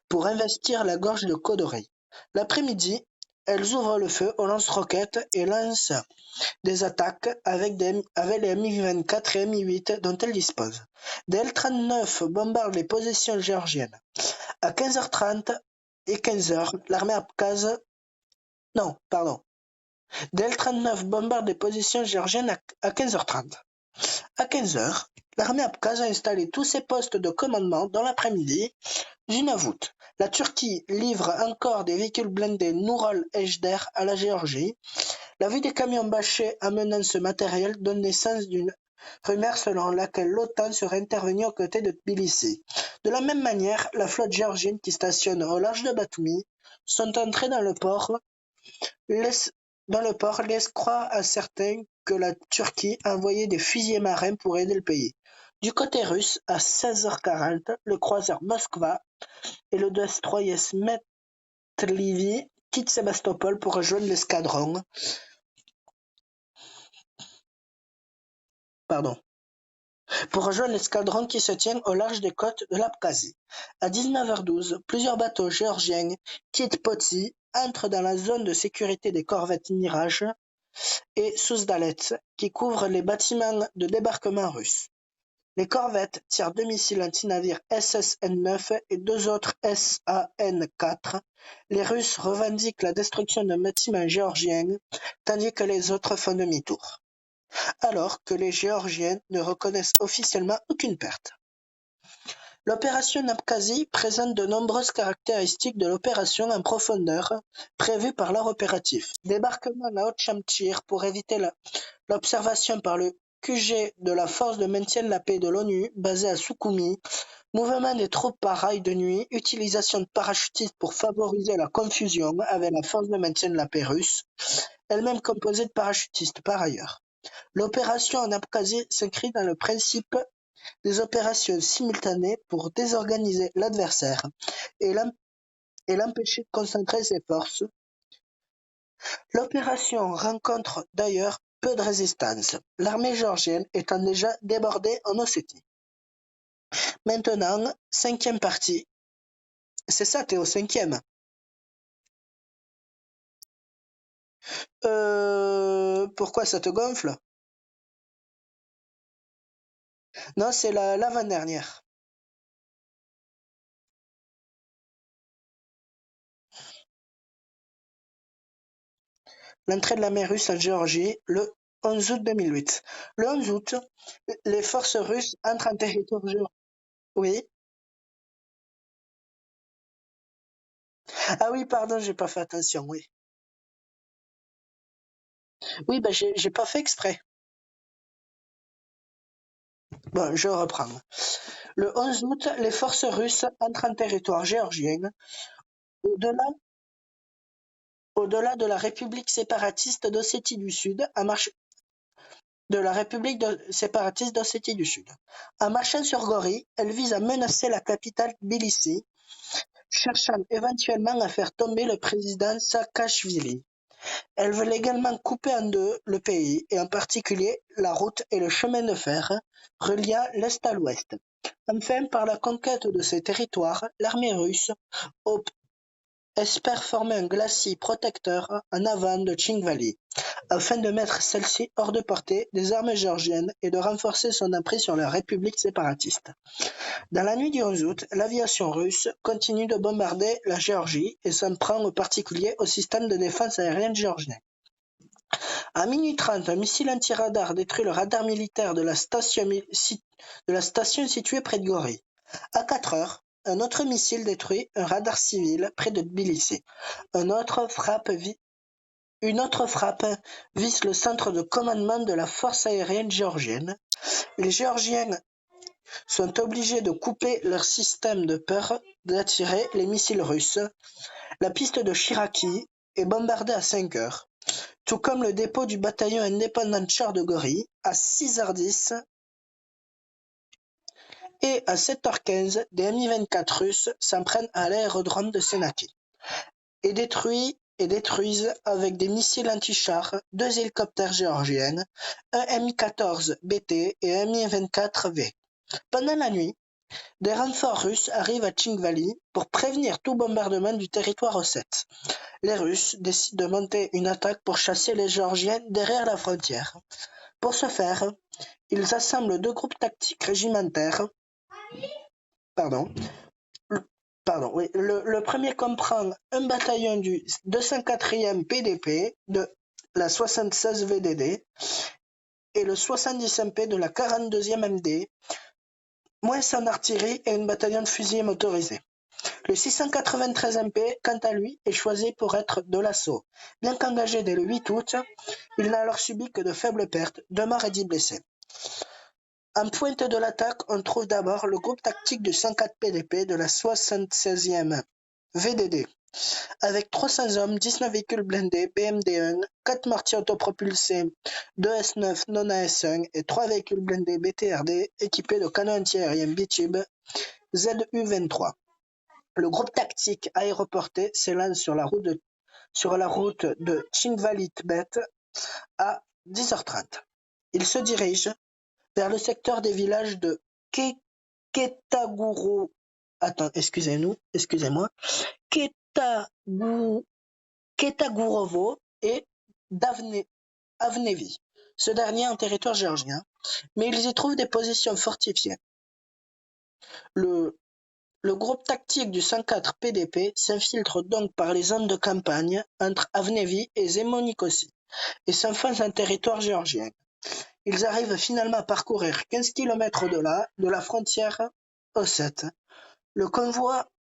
pour investir la gorge de Kodori. L'après-midi, elles ouvrent le feu aux lance-roquettes et lancent des attaques avec les Mi-24 et Mi-8 dont elles disposent. Des L-39 bombardent les positions géorgiennes. À 15h30 et 15h, l'armée abkhaze... Non, pardon. Des L-39 bombardent les positions géorgiennes à 15h30. À 15h, l'armée abkhaze a installé tous ses postes de commandement dans l'après-midi du 9 août. La Turquie livre encore des véhicules blindés Noural Ejder à la Géorgie. La vue des camions bâchés amenant ce matériel donne naissance d'une rumeur selon laquelle l'OTAN serait intervenue aux côtés de Tbilissi. De la même manière, la flotte géorgienne qui stationne au large de Batumi sont entrés dans le port laisse croire à certains que la Turquie a envoyé des fusiliers marins pour aider le pays. Du côté russe, à 16h40, le croiseur Moskva et le destroyer Smetlivy quittent Sébastopol pour rejoindre l'escadron. Qui se tient au large des côtes de l'Abkhazie. À 19h12, plusieurs bateaux géorgiens quittent Poti, entrent dans la zone de sécurité des corvettes Mirage et Sousdalet, qui couvrent les bâtiments de débarquement russes. Les corvettes tirent 2 missiles anti-navires SSN-9 et 2 autres SAN-4. Les Russes revendiquent la destruction d'un bâtiment géorgien, tandis que les autres font demi-tour, alors que les Géorgiens ne reconnaissent officiellement aucune perte. L'opération Abkhazie présente de nombreuses caractéristiques de l'opération en profondeur prévue par l'art opératif. Débarquement à Ochamchir pour éviter l'observation par le QG de la force de maintien de la paix de l'ONU basée à Soukoumi, mouvement des troupes par rail de nuit, utilisation de parachutistes pour favoriser la confusion avec la force de maintien de la paix russe, elle-même composée de parachutistes par ailleurs. L'opération en Abkhazie s'inscrit dans le principe des opérations simultanées pour désorganiser l'adversaire et l'empêcher de concentrer ses forces. L'opération rencontre d'ailleurs peu de résistance, l'armée géorgienne étant déjà débordée en Ossétie. Maintenant, 5e partie. C'est ça, t'es au 5e. Pourquoi ça te gonfle? Non, c'est l'avant-dernière. L'entrée de l'armée russe en Géorgie, le 11 août 2008. Le 11 août, les forces russes entrent en territoire géorgien. Oui. Ah oui, pardon, j'ai pas fait attention, oui. Oui, ben j'ai pas fait exprès. Bon, je reprends. Le 11 août, les forces russes entrent en territoire géorgien, au-delà de la République séparatiste d'Ossétie du Sud, En marchant sur Gori, elles visent à menacer la capitale Tbilissi, cherchant éventuellement à faire tomber le président Saakachvili. Elles veulent également couper en deux le pays, et en particulier la route et le chemin de fer reliant l'Est à l'Ouest. Enfin, par la conquête de ces territoires, l'armée russe espère former un glacis protecteur en avant de Tchingvali, afin de mettre celle-ci hors de portée des armes géorgiennes et de renforcer son emprise sur la République séparatiste. Dans la nuit du 11 août, l'aviation russe continue de bombarder la Géorgie et s'en prend en particulier au système de défense aérienne géorgien. À minuit 30, un missile anti-radar détruit le radar militaire de la station située près de Gori. À 4 heures, un autre missile détruit un radar civil près de Tbilissi. Une autre frappe vise le centre de commandement de la force aérienne géorgienne. Les Géorgiens sont obligés de couper leur système de peur d'attirer les missiles russes. La piste de Chiraki est bombardée à 5 heures, tout comme le dépôt du bataillon indépendant Char de Gori à 6h10 et à 7h15, des Mi-24 russes s'en prennent à l'aérodrome de Senaki et détruisent avec des missiles anti-chars 2 hélicoptères géorgiennes, un Mi-14 BT et un Mi-24 V. Pendant la nuit, des renforts russes arrivent à Tchingvali pour prévenir tout bombardement du territoire ossète. Les Russes décident de monter une attaque pour chasser les Géorgiens derrière la frontière. Pour ce faire, ils assemblent 2 groupes tactiques régimentaires. Le premier comprend un bataillon du 204e PDP de la 76 VDD et le 70 MP de la 42e MD, moins son artillerie et un bataillon de fusiliers motorisés. Le 693 MP, quant à lui, est choisi pour être de l'assaut. Bien qu'engagé dès le 8 août, il n'a alors subi que de faibles pertes, 2 morts et 10 blessés. En pointe de l'attaque, on trouve d'abord le groupe tactique du 104 PDP de la 76e VDD, avec 300 hommes, 19 véhicules blindés BMD-1, 4 mortiers autopropulsés, 2 S9 non AS1 et 3 véhicules blindés BTRD équipés de canons antiaériens Bitube ZU-23. Le groupe tactique aéroporté s'élance sur la route de Tchingvali-Tbet à 10h30. Il se dirige vers le secteur des villages de Ketagurovo et d'Avnevi, ce dernier en territoire géorgien, mais ils y trouvent des positions fortifiées. Le groupe tactique du 104 PDP s'infiltre donc par les zones de campagne entre Avnevi et Zemonikosi et s'enfonce en territoire géorgien. Ils arrivent finalement à parcourir 15 km au-delà de la frontière ossète. Le convoi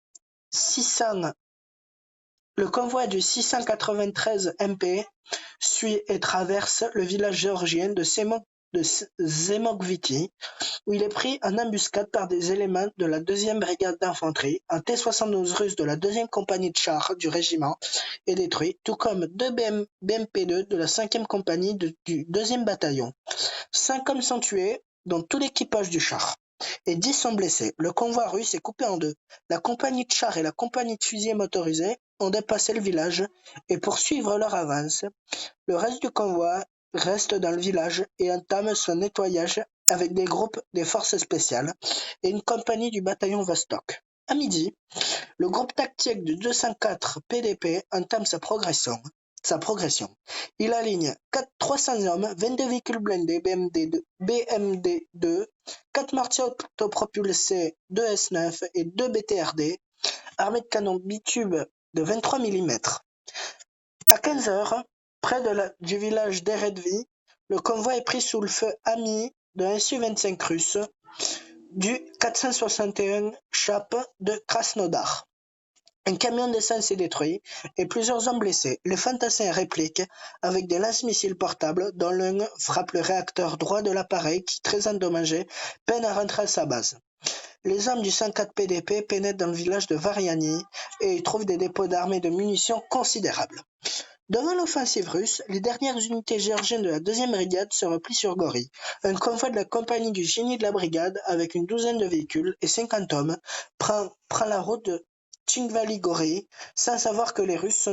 du 693 MP suit et traverse le village géorgien de Zemokviti, où il est pris en embuscade par des éléments de la 2e brigade d'infanterie. Un T-72 russe de la 2e compagnie de chars du régiment est détruit, tout comme 2 BMP-2 de la 5e compagnie du 2e bataillon. 5 hommes sont tués, dont tout l'équipage du char, et 10 sont blessés. Le convoi russe est coupé en 2. La compagnie de chars et la compagnie de fusiliers motorisés ont dépassé le village et poursuivent leur avance. Le reste du convoi reste dans le village et entame son nettoyage avec des groupes des forces spéciales et une compagnie du bataillon Vostok. À midi, le groupe tactique du 204 PDP entame sa progression. Il aligne 300 hommes, 22 véhicules blindés BMD-2, 4 mortiers autopropulsés 2 S9 et 2 BTRD, armés de canons bitube de 23 mm. À 15 heures, près du village d'Eredvi, le convoi est pris sous le feu ami d'un Su-25 russe du 461 Chap de Krasnodar. Un camion d'essence est détruit et plusieurs hommes blessés. Les fantassins répliquent avec des lance-missiles portables dont l'un frappe le réacteur droit de l'appareil qui, très endommagé, peine à rentrer à sa base. Les hommes du 104 PDP pénètrent dans le village de Variani et y trouvent des dépôts d'armes et de munitions considérables. Devant l'offensive russe, les dernières unités géorgiennes de la 2e brigade se replient sur Gori. Un convoi de la compagnie du génie de la brigade, avec une douzaine de véhicules et 50 hommes, prend la route de Tchingvali-Gori, sans savoir que les Russes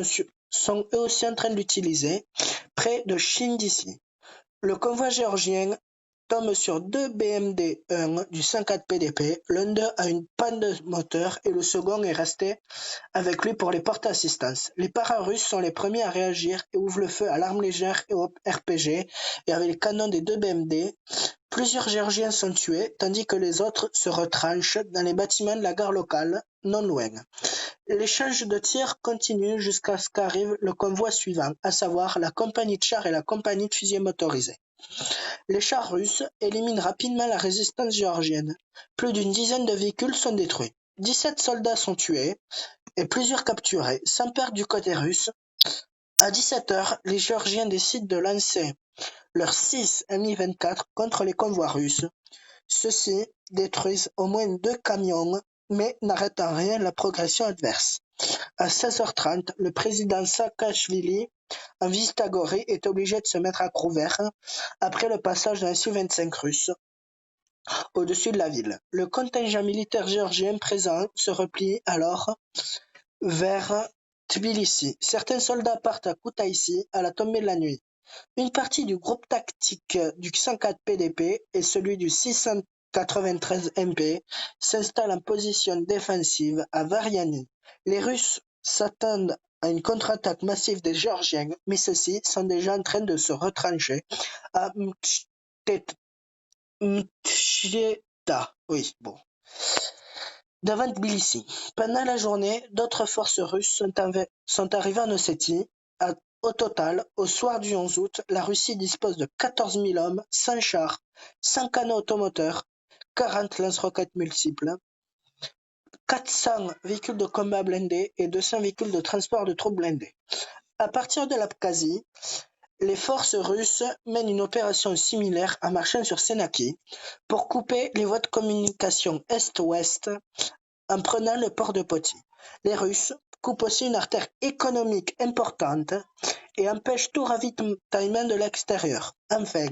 sont eux aussi en train de l'utiliser, près de Chindisi. Le convoi géorgien tombe sur deux BMD-1 du 104 PDP. L'un d'eux a une panne de moteur et le second est resté avec lui pour les porte-assistance. Les para-russes sont les premiers à réagir et ouvrent le feu à l'arme légère et au RPG et avec les canons des deux BMD. Plusieurs Géorgiens sont tués, tandis que les autres se retranchent dans les bâtiments de la gare locale, non loin. L'échange de tirs continue jusqu'à ce qu'arrive le convoi suivant, à savoir la compagnie de chars et la compagnie de fusiliers motorisés. Les chars russes éliminent rapidement la résistance géorgienne. Plus d'une dizaine de véhicules sont détruits. 17 soldats sont tués et plusieurs capturés, sans perdre du côté russe. À 17h, les Géorgiens décident de lancer leurs 6 Mi-24 contre les convois russes. Ceux-ci détruisent au moins 2 camions, mais n'arrêtent en rien la progression adverse. À 16h30, le président Saakashvili, en visite à Gori, est obligé de se mettre à couvert après le passage d'un Su-25 russe au-dessus de la ville. Le contingent militaire géorgien présent se replie alors vers Tbilissi. Certains soldats partent à Koutaïssi à la tombée de la nuit. Une partie du groupe tactique du 104 PDP et celui du 693 MP s'installent en position défensive à Variani. Les Russes s'attendent à une contre-attaque massive des Géorgiens, mais ceux-ci sont déjà en train de se retrancher à Mtcheta. Devant Tbilissi. Pendant la journée, d'autres forces russes sont arrivées en Ossétie. Au total, au soir du 11 août, la Russie dispose de 14 000 hommes, 100 chars, 100 canons automoteurs, 40 lance-roquettes multiples, 400 véhicules de combat blindés et 200 véhicules de transport de troupes blindées. À partir de l'Abkhazie, les forces russes mènent une opération similaire en marchant sur Senaki pour couper les voies de communication est-ouest en prenant le port de Poti. Les Russes coupent aussi une artère économique importante et empêchent tout ravitaillement de l'extérieur. Enfin,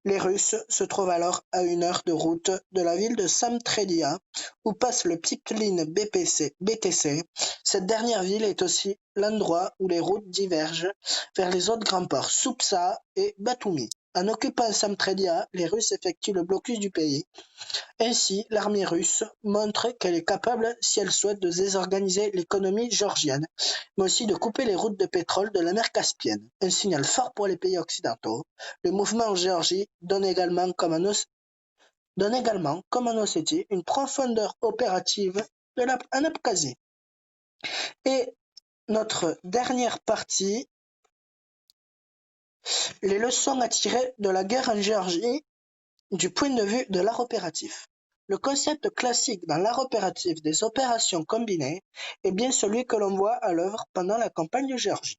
les Russes se trouvent alors à 1 heure de route de la ville de Samtredia, où passe le pipeline BTC. Cette dernière ville est aussi l'endroit où les routes divergent vers les autres grands ports, Soupsa et Batumi. En occupant Samtredia, les Russes effectuent le blocus du pays. Ainsi, l'armée russe montre qu'elle est capable, si elle souhaite, de désorganiser l'économie géorgienne, mais aussi de couper les routes de pétrole de la mer Caspienne. Un signal fort pour les pays occidentaux. Le mouvement en Géorgie donne également, comme en Ossétie, une profondeur opérative en Abkhazie. Et notre dernière partie, les leçons à tirer de la guerre en Géorgie du point de vue de l'art opératif. Le concept classique dans l'art opératif des opérations combinées est bien celui que l'on voit à l'œuvre pendant la campagne de Géorgie.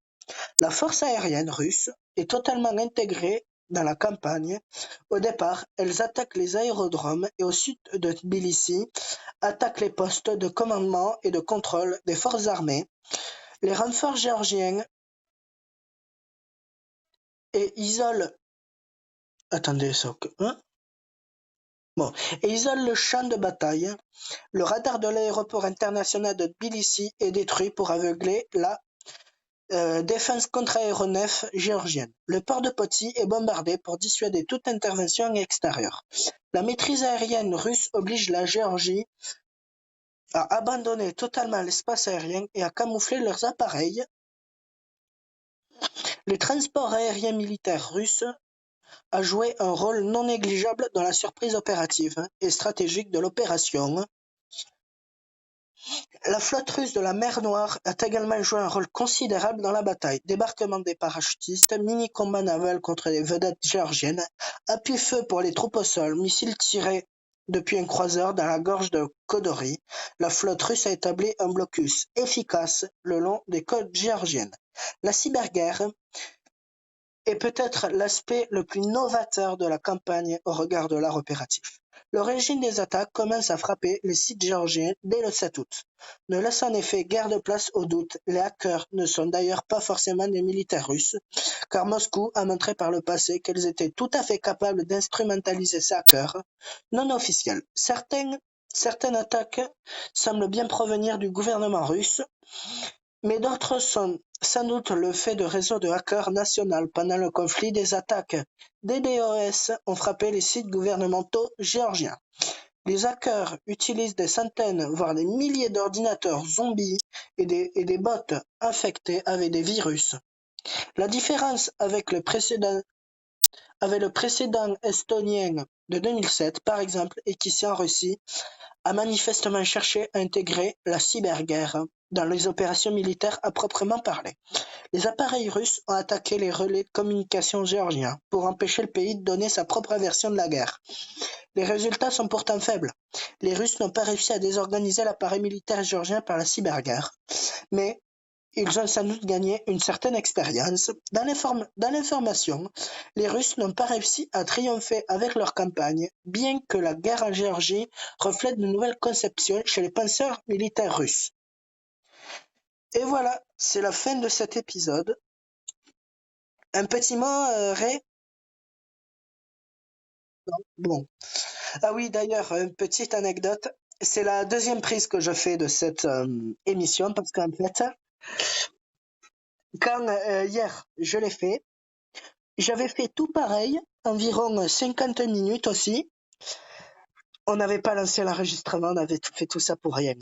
La force aérienne russe est totalement intégrée dans la campagne. Au départ, elles attaquent les aérodromes et au sud de Tbilissi, attaquent les postes de commandement et de contrôle des forces armées. Les renforts géorgiens et isolent le champ de bataille. Le radar de l'aéroport international de Tbilissi est détruit pour aveugler la défense contre-aéronef géorgienne. Le port de Poti est bombardé pour dissuader toute intervention extérieure. La maîtrise aérienne russe oblige la Géorgie à abandonner totalement l'espace aérien et à camoufler leurs appareils. Les transports aériens militaires russes a joué un rôle non négligeable dans la surprise opérative et stratégique de l'opération. La flotte russe de la mer Noire a également joué un rôle considérable dans la bataille. Débarquement des parachutistes, mini-combats navals contre les vedettes géorgiennes, appui-feu pour les troupes au sol, missiles tirés depuis un croiseur dans la gorge de Kodori. La flotte russe a établi un blocus efficace le long des côtes géorgiennes. La cyberguerre est peut-être l'aspect le plus novateur de la campagne au regard de l'art opératif. L'origine des attaques commence à frapper les sites géorgiens dès le 7 août, ne laissant en effet guère de place au doute. Les hackers ne sont d'ailleurs pas forcément des militaires russes, car Moscou a montré par le passé qu'elles étaient tout à fait capables d'instrumentaliser ces hackers non officiels. Certaines attaques semblent bien provenir du gouvernement russe, Mais d'autres sont sans doute le fait de réseaux de hackers nationaux. Pendant le conflit, des attaques DDoS ont frappé les sites gouvernementaux géorgiens. Les hackers utilisent des centaines, voire des milliers d'ordinateurs zombies et des bots infectés avec des virus. La différence avec le précédent estonien de 2007, par exemple, est qu'ici en Russie, a manifestement cherché à intégrer la cyberguerre dans les opérations militaires à proprement parler. Les appareils russes ont attaqué les relais de communication géorgiens pour empêcher le pays de donner sa propre version de la guerre. Les résultats sont pourtant faibles. Les Russes n'ont pas réussi à désorganiser l'appareil militaire géorgien par la cyberguerre, mais ils ont sans doute gagné une certaine expérience. Dans l'information, les Russes n'ont pas réussi à triompher avec leur campagne, bien que la guerre en Géorgie reflète de nouvelles conceptions chez les penseurs militaires russes. Et voilà, c'est la fin de cet épisode. Un petit mot, Ray? Bon. Ah oui, d'ailleurs, une petite anecdote. C'est la deuxième prise que je fais de cette émission parce qu'en fait, quand hier je l'ai fait, j'avais fait tout pareil, environ 50 minutes aussi. On n'avait pas lancé l'enregistrement, on avait fait tout ça pour rien.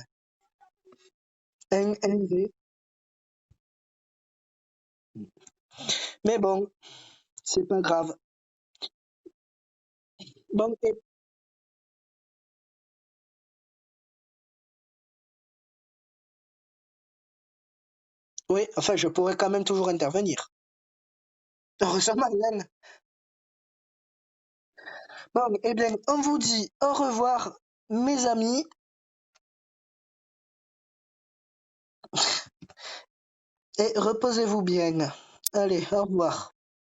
Un NV. Mais bon, c'est pas grave. Bon, oui, enfin, je pourrais quand même toujours intervenir. Heureusement, Yann. Bon, eh bien, on vous dit au revoir, mes amis, et reposez-vous bien. Allez, au revoir.